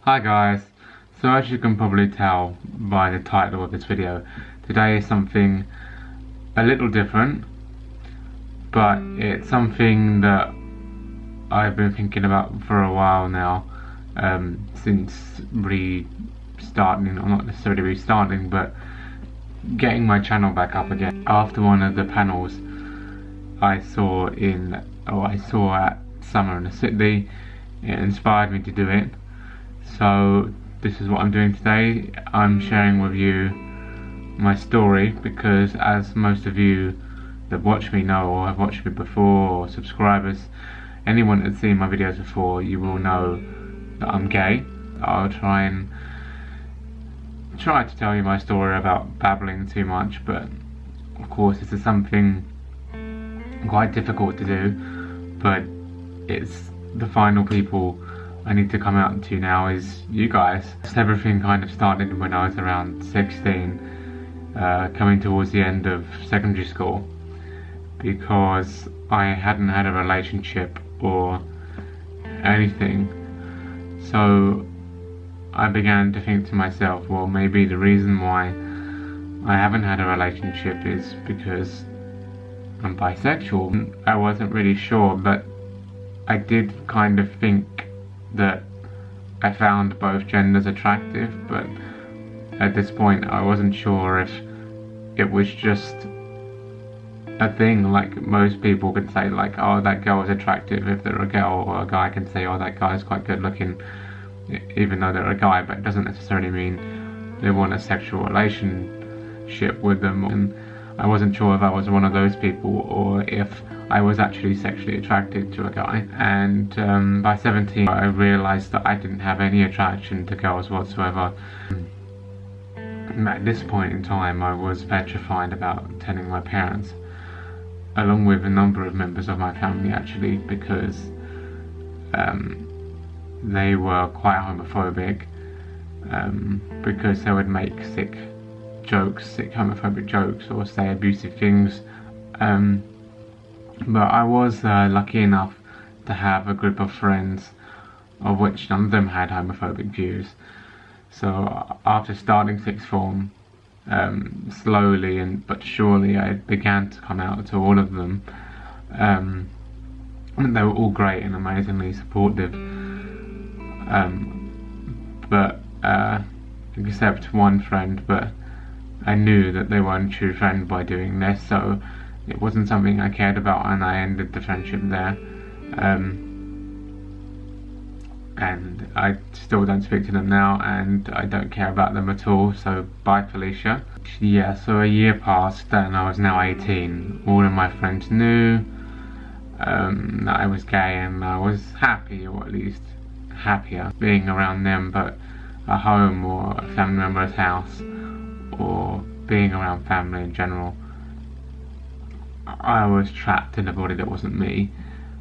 Hi guys, so as you can probably tell by the title of this video, today is something a little different, but it's something that I've been thinking about for a while now, since restarting, or not necessarily restarting, but getting my channel back up again. After one of the panels I saw at Summer in the City, it inspired me to do it. So this is what I'm doing today. I'm sharing with you my story because, as most of you that watch me know, or have watched me before, or subscribers, anyone that's seen my videos before, you will know that I'm gay. I'll try to tell you my story without babbling too much, but of course this is something quite difficult to do, but it's the final people I need to come out to now is you guys. Everything kind of started when I was around 16, coming towards the end of secondary school, because I hadn't had a relationship or anything. So I began to think to myself, well, maybe the reason why I haven't had a relationship is because I'm bisexual. I wasn't really sure, but I did kind of think that I found both genders attractive, but at this point I wasn't sure if it was just a thing, like most people could say, like, oh, that girl is attractive if they're a girl, or a guy can say, oh, that guy is quite good looking even though they're a guy, but it doesn't necessarily mean they want a sexual relationship with them. And I wasn't sure if I was one of those people or if I was actually sexually attracted to a guy. And by 17 I realised that I didn't have any attraction to girls whatsoever. And at this point in time I was petrified about telling my parents, along with a number of members of my family actually, because they were quite homophobic, because they would make sick homophobic jokes or say abusive things. But I was lucky enough to have a group of friends of which none of them had homophobic views. So after starting sixth form, slowly but surely I began to come out to all of them. And they were all great and amazingly supportive, but except one friend, but I knew that they weren't a true friend by doing this, so it wasn't something I cared about, and I ended the friendship there. And I still don't speak to them now, and I don't care about them at all, so bye Felicia. Yeah, so a year passed and I was now 18. All of my friends knew that I was gay, and I was happy, or at least happier, being around them, but at home or a family member's house, or being around family in general, I was trapped in a body that wasn't me.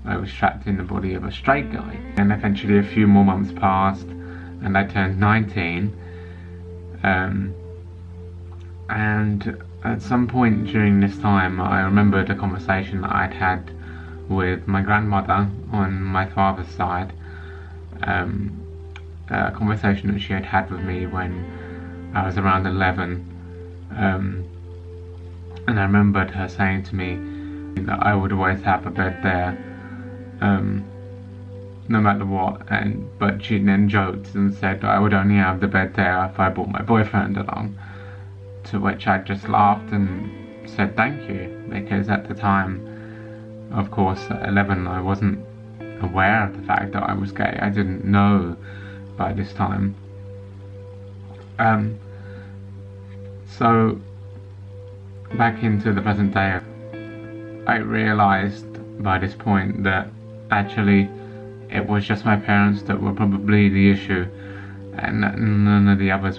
I was trapped in the body of a straight guy. And eventually a few more months passed and I turned 19, and at some point during this time I remembered a conversation that I'd had with my grandmother on my father's side, a conversation that she had had with me when I was around 11, and I remembered her saying to me that I would always have a bed there, no matter what, but she then joked and said I would only have the bed there if I brought my boyfriend along, to which I just laughed and said thank you, because at the time, of course, at 11 I wasn't aware of the fact that I was gay. I didn't know by this time. So back into the present day, I realised by this point that actually it was just my parents that were probably the issue, and none of the others,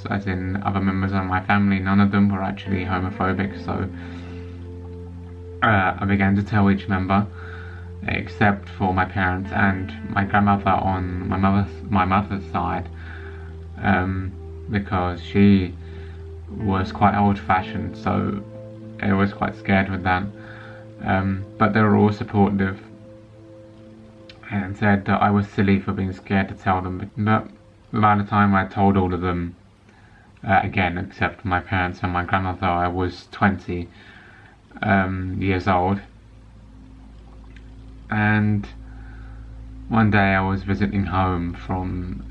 as in other members of my family, none of them were actually homophobic. So I began to tell each member, except for my parents and my grandmother on my mother's side, because she was quite old-fashioned, so I was quite scared with that. But they were all supportive, and said that I was silly for being scared to tell them. But by the time I told all of them, again, except my parents and my grandmother, I was 20 years old. And one day I was visiting home from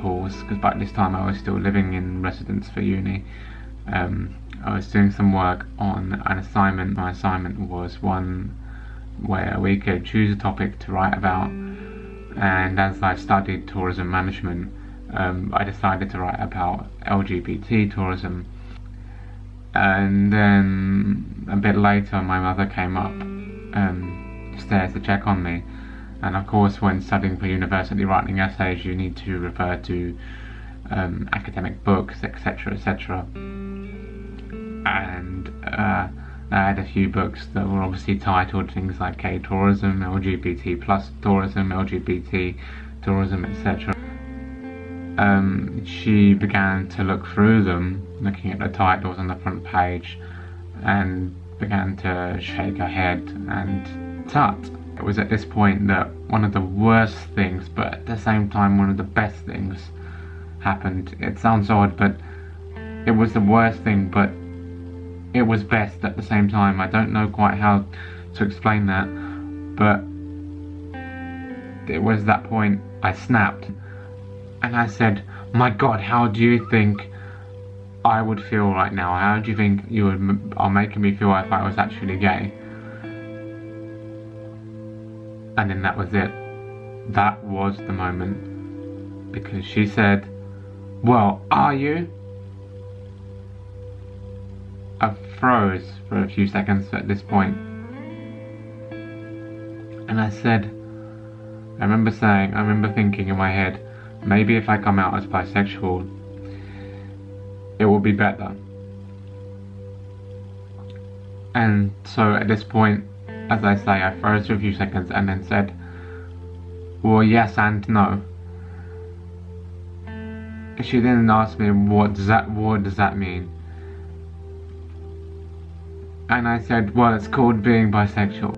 halls, because by this time I was still living in residence for uni. I was doing some work on an assignment. My assignment was one where we could choose a topic to write about, and as I studied tourism management, I decided to write about LGBT tourism. And then a bit later my mother came up stairs to check on me, and of course when studying for university writing essays you need to refer to academic books, etc, etc. And I had a few books that were obviously titled things like gay tourism, LGBT plus tourism, LGBT tourism, etc. She began to look through them, looking at the titles on the front page, and began to shake her head and tut. It was at this point that one of the worst things, but at the same time one of the best things, happened. It sounds odd, but it was the worst thing, but it was best at the same time. I don't know quite how to explain that, but it was that point I snapped and I said, "My God, how do you think I would feel right now? How do you think you are making me feel if I was actually gay?" And then that was it. That was the moment, because she said, "Well, are you?" I froze for a few seconds at this point, and I said, I remember thinking in my head, maybe if I come out as bisexual, it will be better. And so at this point, as I say, I froze for a few seconds and then said, "Well, yes and no." She then asked me, what does that mean? And I said, well, it's called being bisexual.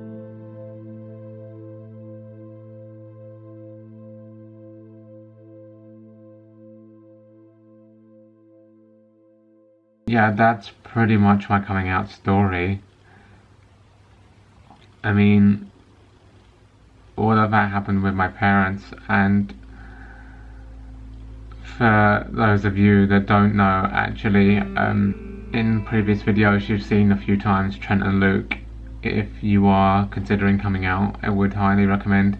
Yeah, that's pretty much my coming out story. I mean, all of that happened with my parents, and for those of you that don't know, actually, in previous videos you've seen a few times Trent and Luke. If you are considering coming out, I would highly recommend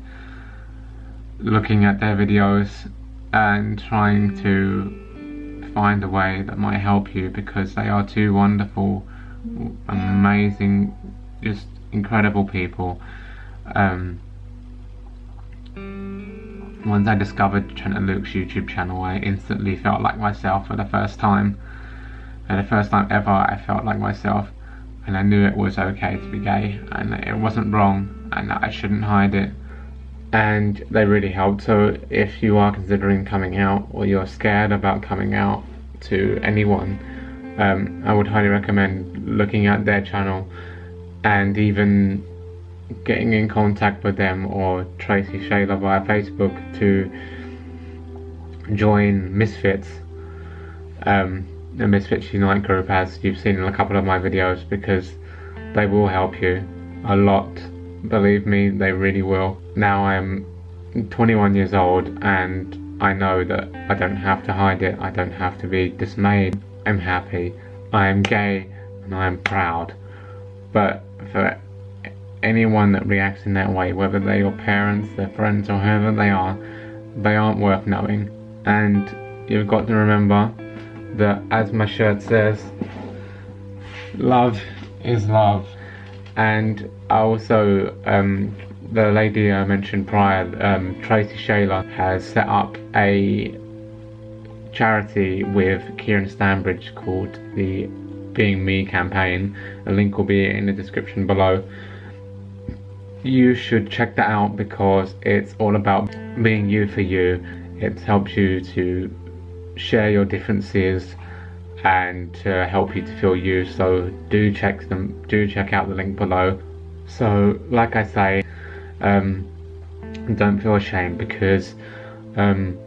looking at their videos and trying to find a way that might help you, because they are two wonderful, amazing, just incredible people. Once I discovered Trent and Luke's YouTube channel, I instantly felt like myself for the first time. For the first time ever, I felt like myself, and I knew it was okay to be gay, and it wasn't wrong, and I shouldn't hide it. And they really helped. So if you are considering coming out, or you're scared about coming out to anyone, I would highly recommend looking at their channel and even getting in contact with them or Tracy Shayla via Facebook to join Misfits, the Misfits Unite group, as you've seen in a couple of my videos, because they will help you a lot. Believe me, they really will. Now I'm 21 years old and I know that I don't have to hide it. I don't have to be dismayed. I'm happy. I am gay and I am proud. But for anyone that reacts in that way, whether they're your parents, their friends, or whoever they aren't worth knowing. And you've got to remember that, as my shirt says, love is love. And also, the lady I mentioned prior, Tracy Shayla, has set up a charity with Kieran Stanbridge called the Being Me campaign. A link will be in the description below. You should check that out, because it's all about being you for you. It helps you to share your differences and to help you to feel you. So do check out the link below. So like I say, don't feel ashamed, because in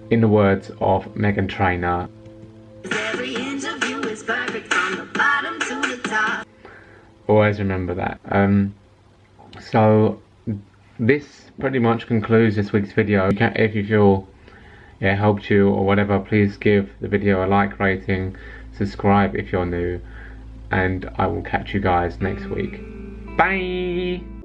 the words of Meghan Trainor, every interview is perfect from the bottom to the top. Always remember that. So this pretty much concludes this week's video. If you feel it helped you or whatever, please give the video a like rating, subscribe if you're new, and I will catch you guys next week. Bye!